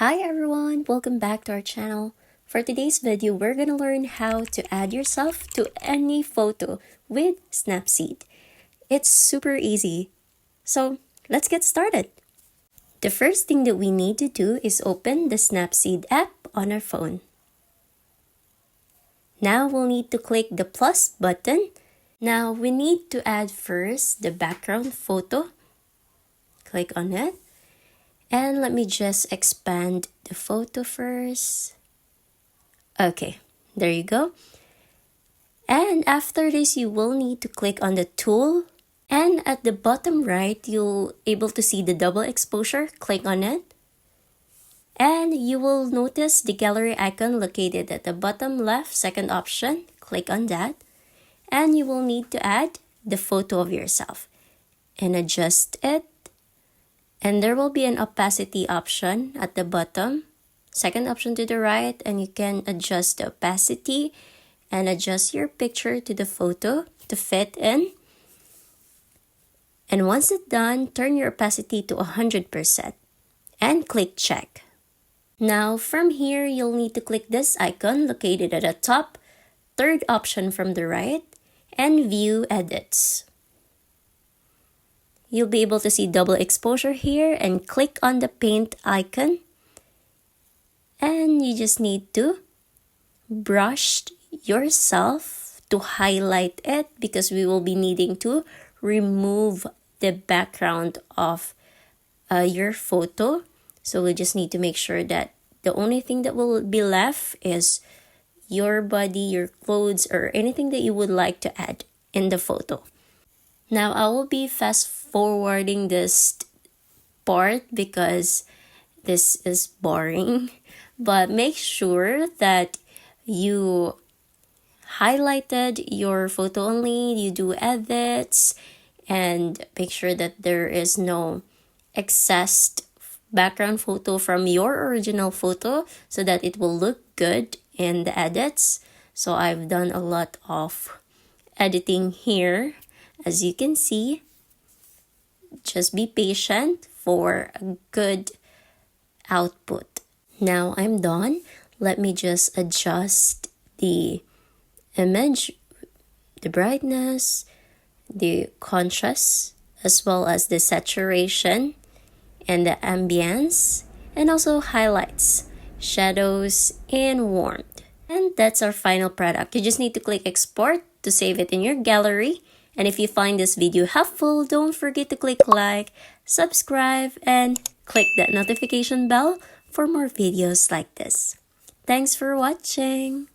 Hi everyone, welcome back to our channel. For today's video, we're gonna learn how to add yourself to any photo with Snapseed. It's super easy. So let's get started. The first thing that we need to do is open the Snapseed app on our phone. Now we'll need to click the plus button. Now we need to add first the background photo. Click on it. And let me just expand the photo first. Okay, there you go. And after this, you will need to click on the tool. And at the bottom right, you'll able to see the double exposure. Click on it. And you will notice the gallery icon located at the bottom left, second option. Click on that. And you will need to add the photo of yourself and adjust it. And there will be an opacity option at the bottom, second option to the right, and you can adjust the opacity and adjust your picture to the photo to fit in. And once it's done, turn your opacity to 100% and click check. Now from here, you'll need to click this icon located at the top, third option from the right, and view edits. You'll be able to see double exposure here and click on the paint icon. And you just need to brush yourself to highlight it because we will be needing to remove the background of your photo. So we just need to make sure that the only thing that will be left is your body, your clothes, or anything that you would like to add in the photo. Now I will be fast forwarding this part because this is boring, but make sure that you highlighted your photo only, you do edits, and make sure that there is no excess background photo from your original photo so that it will look good in the edits. So I've done a lot of editing here. As you can see, just be patient for a good output. Now I'm done. Let me just adjust the image, the brightness, the contrast, as well as the saturation and the ambience, and also highlights, shadows, and warmth. And that's our final product. You just need to click export to save it in your gallery. And if you find this video helpful, don't forget to click like, subscribe, and click that notification bell for more videos like this. Thanks for watching!